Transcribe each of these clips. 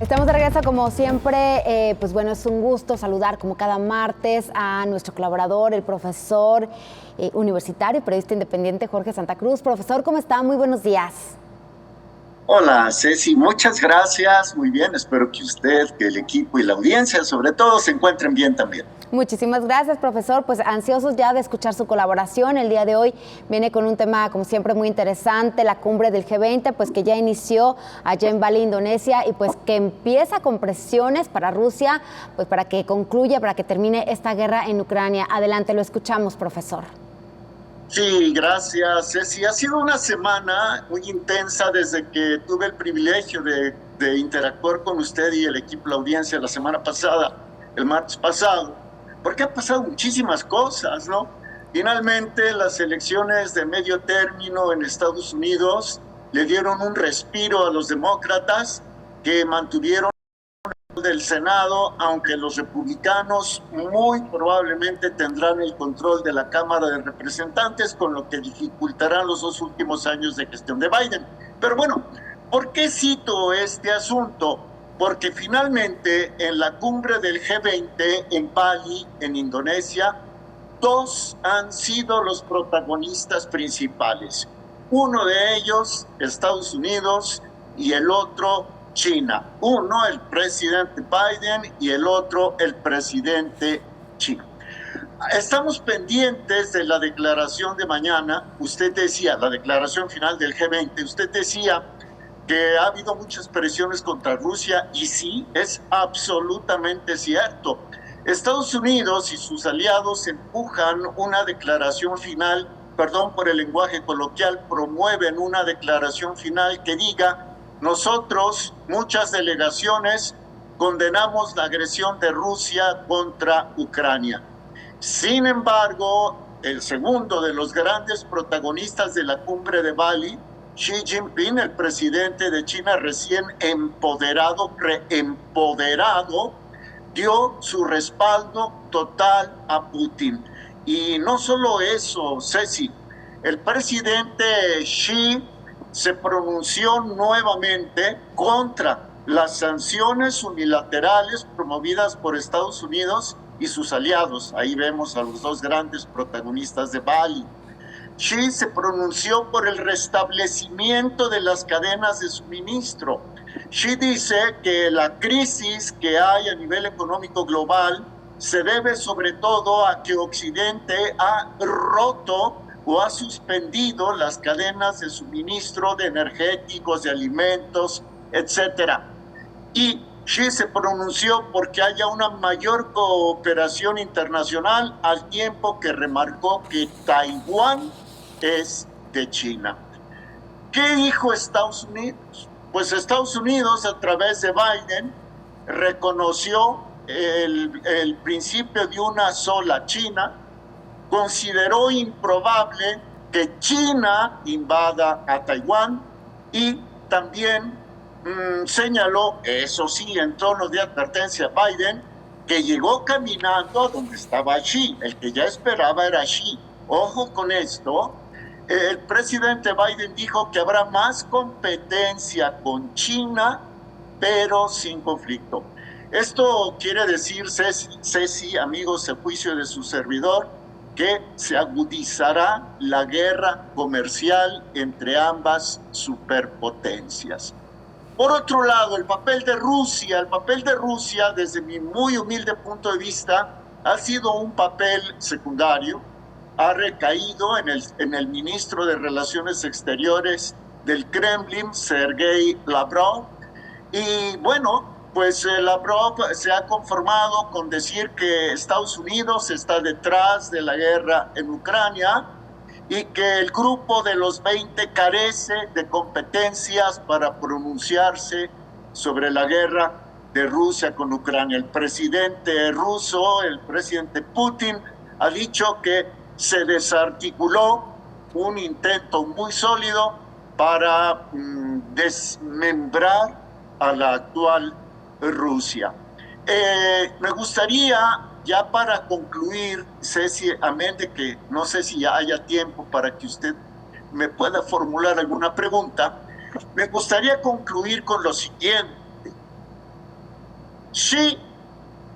Estamos de regreso como siempre, pues bueno, es un gusto saludar como cada martes a nuestro colaborador, el profesor universitario y periodista independiente Jorge Santa Cruz. Profesor, ¿cómo está? Muy buenos días. Hola, Ceci, muchas gracias. Muy bien, espero que usted, que el equipo y la audiencia, sobre todo, se encuentren bien también. Muchísimas gracias, profesor. Pues ansiosos ya de escuchar su colaboración. El día de hoy viene con un tema, como siempre, muy interesante, la cumbre del G20, pues que ya inició allá en Bali, Indonesia, y pues que empieza con presiones para Rusia, pues para que concluya, para que termine esta guerra en Ucrania. Adelante, lo escuchamos, profesor. Sí, gracias, Ceci. Ha sido una semana muy intensa desde que tuve el privilegio de interactuar con usted y el equipo, la audiencia, la semana pasada, el martes pasado, porque han pasado muchísimas cosas, ¿no? Finalmente, las elecciones de medio término en Estados Unidos le dieron un respiro a los demócratas que mantuvieron del Senado, aunque los republicanos muy probablemente tendrán el control de la Cámara de Representantes, con lo que dificultarán los 2 últimos años de gestión de Biden. Pero bueno, ¿por qué cito este asunto? Porque finalmente en la cumbre del G20 en Bali, en Indonesia, dos han sido los protagonistas principales. Uno de ellos, Estados Unidos, y el otro, China. Uno, el presidente Biden, y el otro, el presidente Xi. Estamos pendientes de la declaración de mañana. Usted decía, la declaración final del G20, usted decía que ha habido muchas presiones contra Rusia, y sí, es absolutamente cierto. Estados Unidos y sus aliados empujan una declaración final, perdón por el lenguaje coloquial, promueven una declaración final que diga: nosotros, muchas delegaciones, condenamos la agresión de Rusia contra Ucrania. Sin embargo, el segundo de los grandes protagonistas de la cumbre de Bali, Xi Jinping, el presidente de China recién empoderado, reempoderado, dio su respaldo total a Putin. Y no solo eso, Ceci, el presidente Xi se pronunció nuevamente contra las sanciones unilaterales promovidas por Estados Unidos y sus aliados. Ahí vemos a los dos grandes protagonistas de Bali. Xi se pronunció por el restablecimiento de las cadenas de suministro. Xi dice que la crisis que hay a nivel económico global se debe sobre todo a que Occidente ha roto o ha suspendido las cadenas de suministro de energéticos, de alimentos, etcétera. Y Xi se pronunció porque haya una mayor cooperación internacional, al tiempo que remarcó que Taiwán es de China. ¿Qué dijo Estados Unidos? Pues Estados Unidos, a través de Biden, reconoció el principio de una sola China, consideró improbable que China invada a Taiwán, y también señaló, eso sí, en tono de advertencia, Biden, que llegó caminando a donde estaba Xi. El que ya esperaba era Xi. Ojo con esto. El presidente Biden dijo que habrá más competencia con China, pero sin conflicto. Esto quiere decir, Ceci, amigos, a juicio de su servidor, que se agudizará la guerra comercial entre ambas superpotencias. Por otro lado, el papel de Rusia, desde mi muy humilde punto de vista, ha sido un papel secundario. Ha recaído en el ministro de Relaciones Exteriores del Kremlin, Sergei Lavrov. Y bueno, pues Lavrov se ha conformado con decir que Estados Unidos está detrás de la guerra en Ucrania y que el grupo de los 20 carece de competencias para pronunciarse sobre la guerra de Rusia con Ucrania. El presidente ruso, el presidente Putin, ha dicho que se desarticuló un intento muy sólido para desmembrar a la actual Rusia. Me gustaría, ya para concluir, Ceci, amén de que no sé si haya tiempo para que usted me pueda formular alguna pregunta, me gustaría concluir con lo siguiente. Xi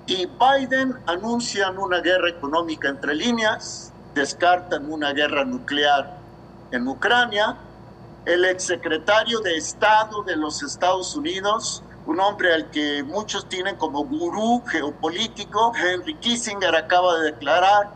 y Biden anuncian una guerra económica entre líneas, descartan una guerra nuclear en Ucrania. El exsecretario de Estado de los Estados Unidos, un hombre al que muchos tienen como gurú geopolítico, Henry Kissinger, acaba de declarar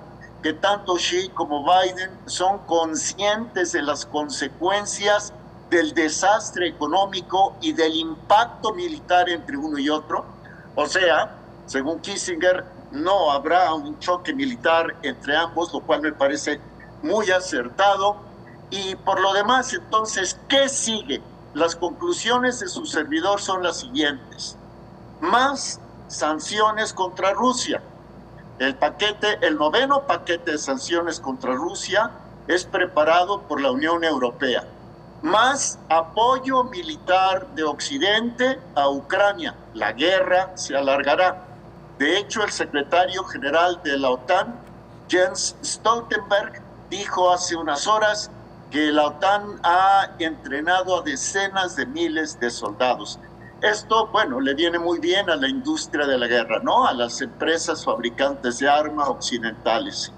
que tanto Xi como Biden son conscientes de las consecuencias del desastre económico y del impacto militar entre uno y otro. O sea, según Kissinger, no habrá un choque militar entre ambos, lo cual me parece muy acertado. Y por lo demás, entonces, ¿qué sigue? Las conclusiones de su servidor son las siguientes. Más sanciones contra Rusia. El noveno paquete de sanciones contra Rusia es preparado por la Unión Europea. Más apoyo militar de Occidente a Ucrania. La guerra se alargará. De hecho, el secretario general de la OTAN, Jens Stoltenberg, dijo hace unas horas que la OTAN ha entrenado a decenas de miles de soldados. Esto, bueno, le viene muy bien a la industria de la guerra, ¿no? A las empresas fabricantes de armas occidentales.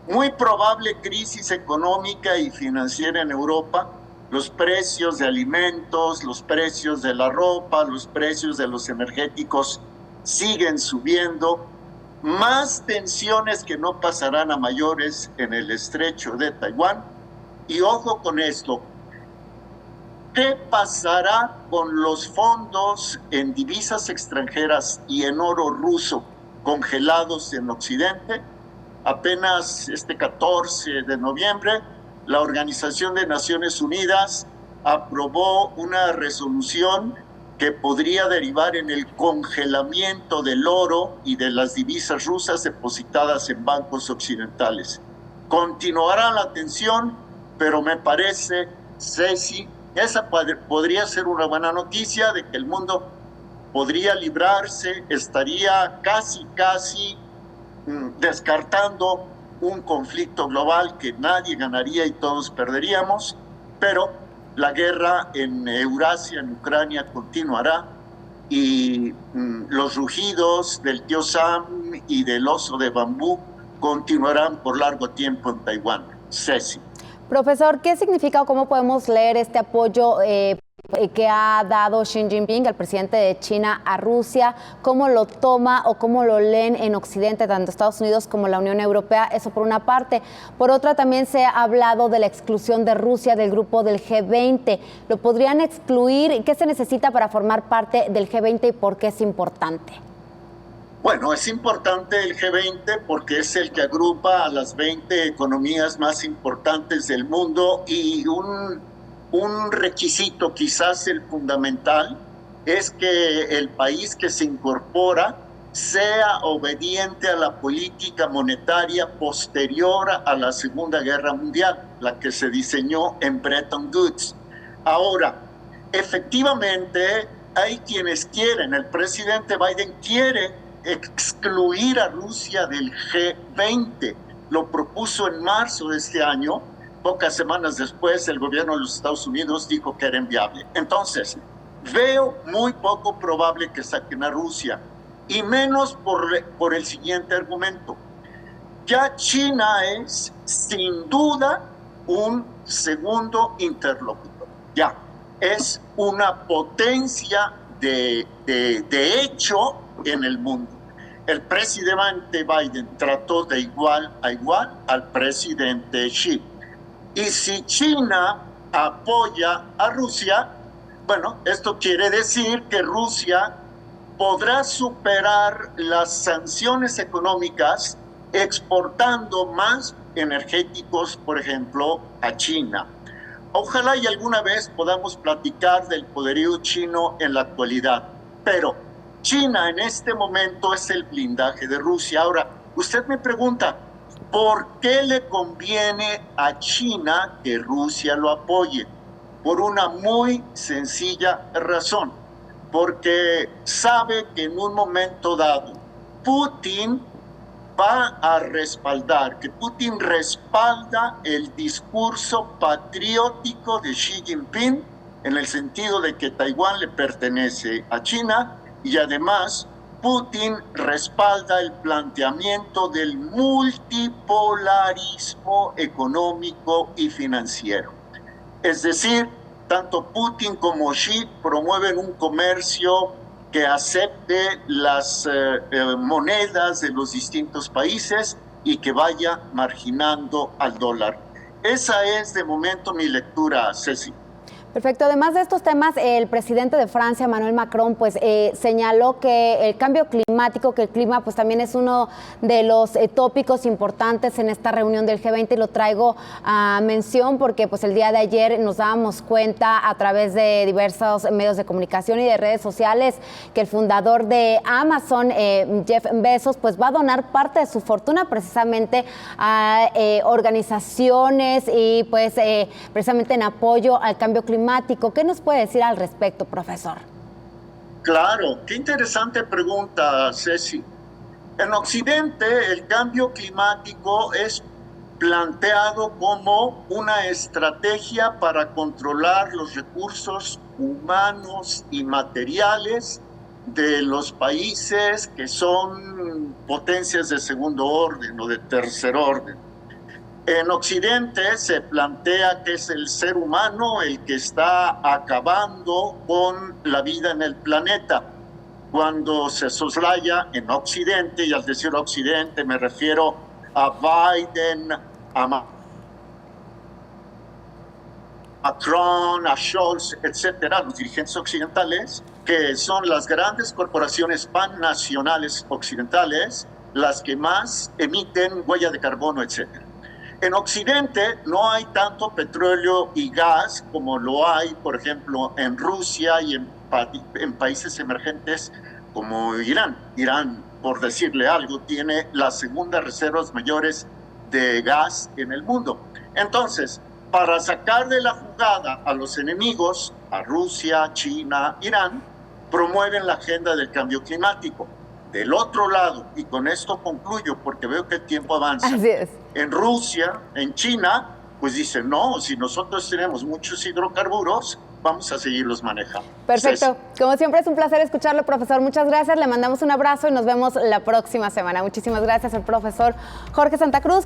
Muy probable crisis económica y financiera en Europa. Los precios de alimentos, los precios de la ropa, los precios de los energéticos siguen subiendo. Más tensiones que no pasarán a mayores en el estrecho de Taiwán. Y ojo con esto, ¿qué pasará con los fondos en divisas extranjeras y en oro ruso congelados en Occidente? Apenas este 14 de noviembre, la Organización de Naciones Unidas aprobó una resolución que podría derivar en el congelamiento del oro y de las divisas rusas depositadas en bancos occidentales. Continuará la tensión, pero me parece, Ceci, esa podría ser una buena noticia de que el mundo podría librarse, estaría casi descartando un conflicto global que nadie ganaría y todos perderíamos, pero la guerra en Eurasia, en Ucrania, continuará y los rugidos del tío Sam y del oso de bambú continuarán por largo tiempo en Taiwán. Ceci. Profesor, ¿qué significa o cómo podemos leer este apoyo que ha dado Xi Jinping, el presidente de China, a Rusia? ¿Cómo lo toma o cómo lo leen en Occidente, tanto Estados Unidos como la Unión Europea? Eso por una parte. Por otra, también se ha hablado de la exclusión de Rusia del grupo del G20. ¿Lo podrían excluir? ¿Qué se necesita para formar parte del G20 y por qué es importante? Bueno, es importante el G20 porque es el que agrupa a las 20 economías más importantes del mundo y un requisito, quizás el fundamental, es que el país que se incorpora sea obediente a la política monetaria posterior a la Segunda Guerra Mundial, la que se diseñó en Bretton Woods. Ahora, efectivamente, hay quienes quieren, el presidente Biden quiere excluir a Rusia del G20. Lo propuso en marzo de este año. Pocas semanas después, el gobierno de los Estados Unidos dijo que era inviable. Entonces, veo muy poco probable que saquen a Rusia, y menos por el siguiente argumento. Ya China es, sin duda, un segundo interlocutor. Ya, es una potencia de hecho en el mundo. El presidente Biden trató de igual a igual al presidente Xi. Y si China apoya a Rusia, bueno, esto quiere decir que Rusia podrá superar las sanciones económicas exportando más energéticos, por ejemplo, a China. Ojalá y alguna vez podamos platicar del poderío chino en la actualidad, pero China en este momento es el blindaje de Rusia. Ahora, usted me pregunta, ¿por qué le conviene a China que Rusia lo apoye? Por una muy sencilla razón, porque sabe que en un momento dado Putin va a respaldar, que Putin respalda el discurso patriótico de Xi Jinping en el sentido de que Taiwán le pertenece a China y además Putin respalda el planteamiento del multipolarismo económico y financiero. Es decir, tanto Putin como Xi promueven un comercio que acepte las monedas de los distintos países y que vaya marginando al dólar. Esa es de momento mi lectura, Ceci. Perfecto. Además de estos temas, el presidente de Francia, Emmanuel Macron, pues señaló que el cambio climático, que el clima pues también es uno de los tópicos importantes en esta reunión del G20, y lo traigo a mención porque pues el día de ayer nos dábamos cuenta a través de diversos medios de comunicación y de redes sociales que el fundador de Amazon, Jeff Bezos, pues va a donar parte de su fortuna precisamente a organizaciones y pues precisamente en apoyo al cambio climático. ¿Qué nos puede decir al respecto, profesor? Claro, qué interesante pregunta, Ceci. En Occidente, el cambio climático es planteado como una estrategia para controlar los recursos humanos y materiales de los países que son potencias de segundo orden o de tercer orden. En Occidente se plantea que es el ser humano el que está acabando con la vida en el planeta. Cuando se soslaya en Occidente, y al decir Occidente me refiero a Biden, a Macron, a Scholz, etcétera, los dirigentes occidentales, que son las grandes corporaciones pannacionales occidentales, las que más emiten huella de carbono, etcétera. En Occidente no hay tanto petróleo y gas como lo hay, por ejemplo, en Rusia y en países emergentes como Irán. Irán, por decirle algo, tiene las segundas reservas mayores de gas en el mundo. Entonces, para sacar de la jugada a los enemigos, a Rusia, China, Irán, promueven la agenda del cambio climático. Del otro lado, y con esto concluyo porque veo que el tiempo avanza. Así es. En Rusia, en China, pues dicen, no, si nosotros tenemos muchos hidrocarburos, vamos a seguirlos manejando. Perfecto. Como siempre es un placer escucharlo, profesor. Muchas gracias. Le mandamos un abrazo y nos vemos la próxima semana. Muchísimas gracias al profesor Jorge Santa Cruz.